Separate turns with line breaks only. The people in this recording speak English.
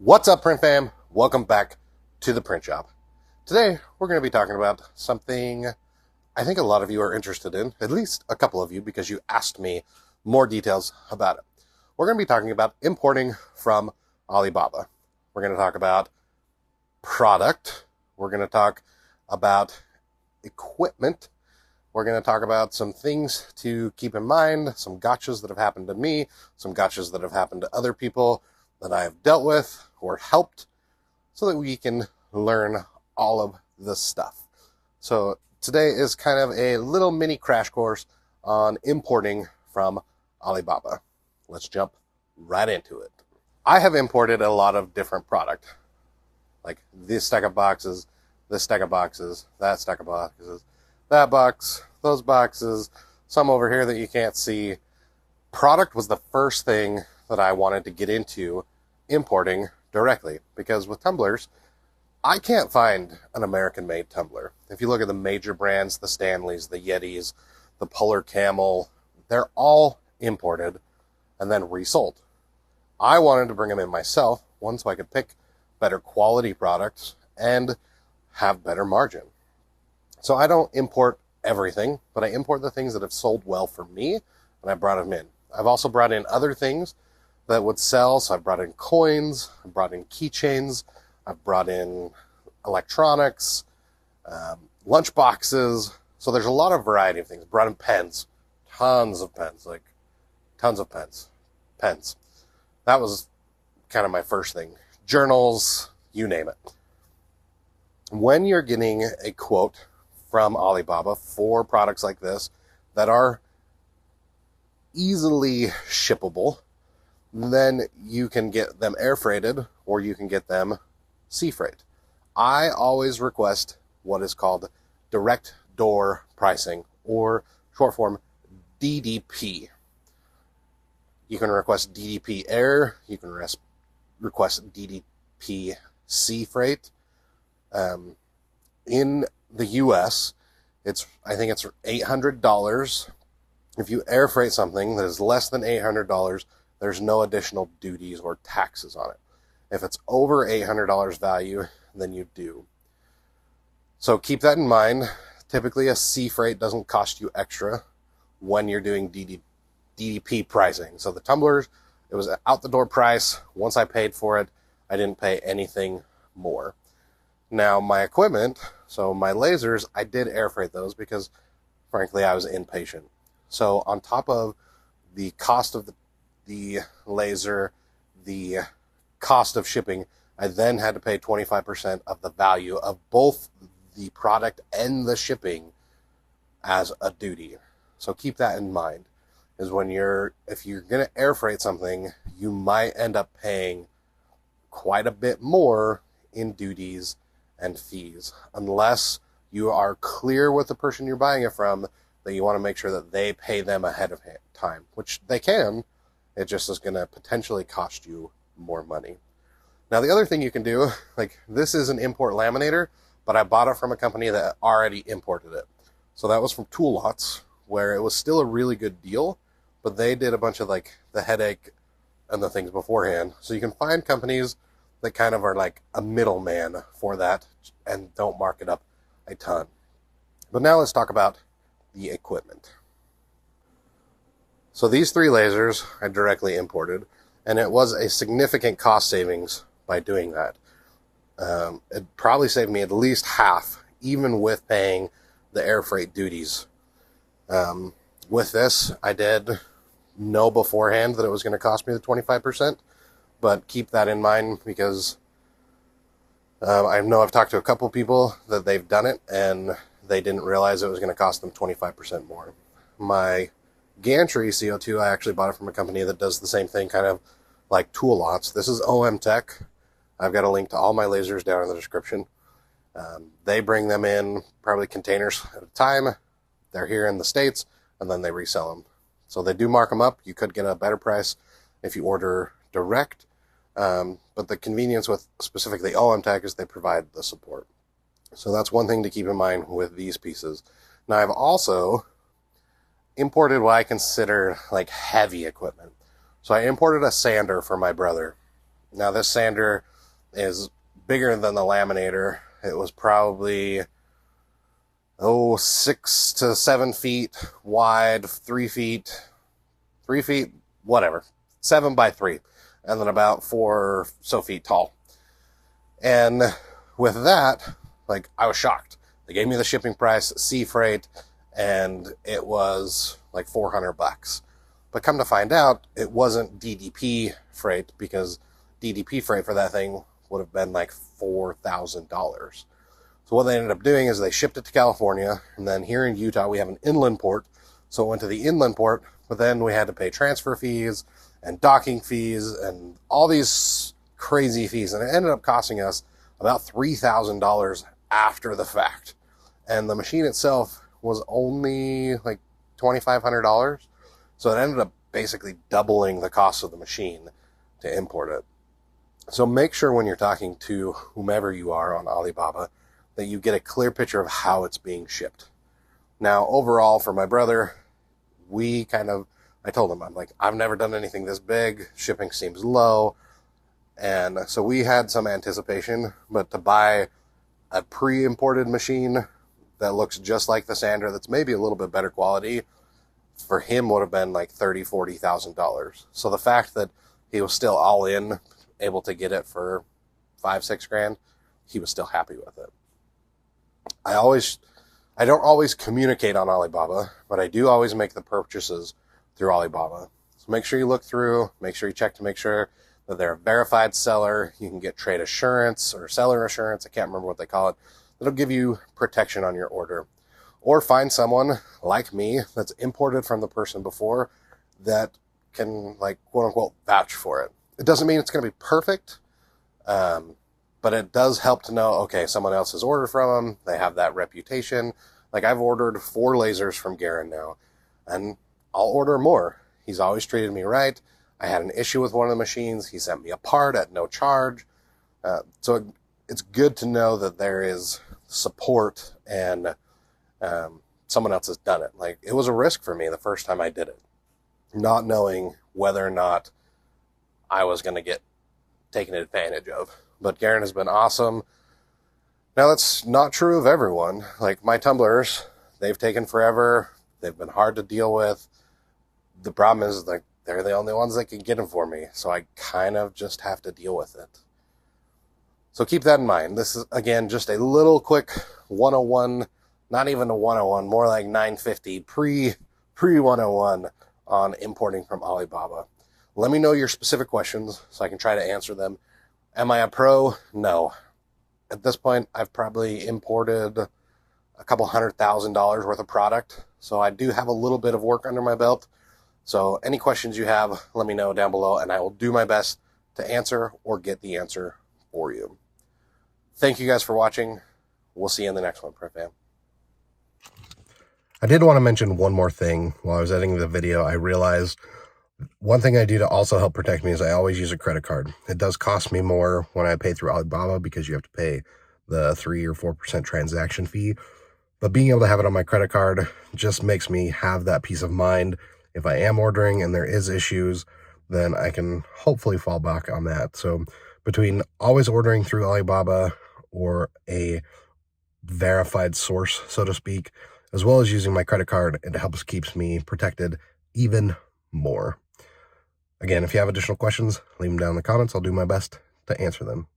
What's up, print fam? Welcome back to the print shop. Today, we're going to be talking about something I think a lot of you are interested in, at least a couple of you, because you asked me more details about it. We're going to be talking about importing from Alibaba. We're going to talk about product. We're going to talk about equipment. We're going to talk about some things to keep in mind, some gotchas that have happened to me, some gotchas that have happened to other people that I have dealt with or helped, so that we can learn all of this stuff. So today is kind of a little mini crash course on importing from Alibaba. Let's jump right into it. I have imported a lot of different product, like this stack of boxes, this stack of boxes, that stack of boxes, that box, those boxes, some over here that you can't see. Product was the first thing that I wanted to get into importing directly, because with tumblers, I can't find an American-made tumbler. If you look at the major brands, the Stanleys, the Yetis, the Polar Camel, they're all imported and then resold. I wanted to bring them in myself, one, so I could pick better quality products and have better margin. So I don't import everything, but I import the things that have sold well for me, and I brought them in. I've also brought in other things that would sell, so I've brought in coins, I've brought in keychains, I've brought in electronics, lunch boxes. So there's a lot of variety of things. Brought in pens, tons of pens. That was kind of my first thing. Journals, you name it. When you're getting a quote from Alibaba for products like this that are easily shippable, then you can get them air freighted or you can get them sea freight. I always request what is called direct door pricing, or short form DDP. You can request DDP air, you can request DDP sea freight. In the US, I think it's $800. If you air freight something that is less than $800, there's no additional duties or taxes on it. If it's over $800 value, then you do. So keep that in mind. Typically, a sea freight doesn't cost you extra when you're doing DDP pricing. So the tumblers, it was an out-the-door price. Once I paid for it, I didn't pay anything more. Now, my equipment, so my lasers, I did air freight those because, frankly, I was impatient. So on top of the cost of the laser, the cost of shipping, I then had to pay 25% of the value of both the product and the shipping as a duty. So keep that in mind, is if you're going to air freight something, you might end up paying quite a bit more in duties and fees, unless you are clear with the person you're buying it from that you want to make sure that they pay them ahead of time, which they can. It just is going to potentially cost you more money. Now, the other thing you can do, like this is an import laminator, but I bought it from a company that already imported it. So that was from Tool Lots, where it was still a really good deal, but they did a bunch of like the headache and the things beforehand. So you can find companies that kind of are like a middleman for that and don't mark it up a ton. But now let's talk about the equipment. So these three lasers I directly imported, and it was a significant cost savings by doing that. It probably saved me at least half, even with paying the air freight duties. With this, I did know beforehand that it was going to cost me the 25%, but keep that in mind, because I know I've talked to a couple people that they've done it and they didn't realize it was going to cost them 25% more. My gantry CO2, I actually bought it from a company that does the same thing, kind of like Tool Lots. This is OM Tech. I've got a link to all my lasers down in the description. They bring them in probably containers at a time. They're here in the States, and then they resell them. So they do mark them up. You could get a better price if you order direct. But the convenience with specifically OM Tech is they provide the support. So that's one thing to keep in mind with these pieces. Now, I've also imported what I consider like heavy equipment. So I imported a sander for my brother. Now this sander is bigger than the laminator. It was probably 6 to 7 feet wide, 3 feet, whatever, 7 by 3, and then about 4 or so feet tall. And with that, like, I was shocked. They gave me the shipping price, sea freight, and it was like $400. But come to find out, it wasn't DDP freight, because DDP freight for that thing would have been like $4,000. So what they ended up doing is they shipped it to California, and then here in Utah we have an inland port. So it went to the inland port, but then we had to pay transfer fees and docking fees and all these crazy fees. And it ended up costing us about $3,000 after the fact. And the machine itself was only like $2,500. So it ended up basically doubling the cost of the machine to import it. So make sure when you're talking to whomever you are on Alibaba that you get a clear picture of how it's being shipped. Now, overall, for my brother, I told him, I'm like, I've never done anything this big. Shipping seems low. And so we had some anticipation, but to buy a pre-imported machine that looks just like the sander, that's maybe a little bit better quality, for him would have been like $30,000, $40,000. So the fact that he was still all in, able to get it for $5,000-$6,000, he was still happy with it. I don't always communicate on Alibaba, but I do always make the purchases through Alibaba. So make sure you look through, make sure you check to make sure that they're a verified seller. You can get trade assurance or seller assurance, I can't remember what they call it, that'll give you protection on your order. Or find someone like me that's imported from the person before that can, like, quote unquote, vouch for it. It doesn't mean it's going to be perfect, but it does help to know, okay, someone else has ordered from them. They have that reputation. Like, I've ordered 4 lasers from Garrett now, and I'll order more. He's always treated me right. I had an issue with one of the machines. He sent me a part at no charge. So it's good to know that there is support and someone else has done it. Like, it was a risk for me the first time I did it, not knowing whether or not I was going to get taken advantage of. But Garrett has been awesome. Now, that's not true of everyone. Like, my tumblers, they've taken forever. They've been hard to deal with. The problem is, like, they're the only ones that can get them for me. So I kind of just have to deal with it. So keep that in mind. This is, again, just a little quick 101, not even a 101, more like 950 pre-101 on importing from Alibaba. Let me know your specific questions so I can try to answer them. Am I a pro? No. At this point, I've probably imported a couple $100,000 worth of product. So I do have a little bit of work under my belt. So any questions you have, let me know down below, and I will do my best to answer or get the answer for you. Thank you guys for watching. We'll see you in the next one, Prep Fam. I did want to mention one more thing. While I was editing the video, I realized one thing I do to also help protect me is I always use a credit card. It does cost me more when I pay through Alibaba because you have to pay the 3 or 4% transaction fee. But being able to have it on my credit card just makes me have that peace of mind. If I am ordering and there is issues, then I can hopefully fall back on that. So between always ordering through Alibaba or a verified source, so to speak, as well as using my credit card, it helps keeps me protected even more. Again, if you have additional questions, leave them down in the comments. I'll do my best to answer them.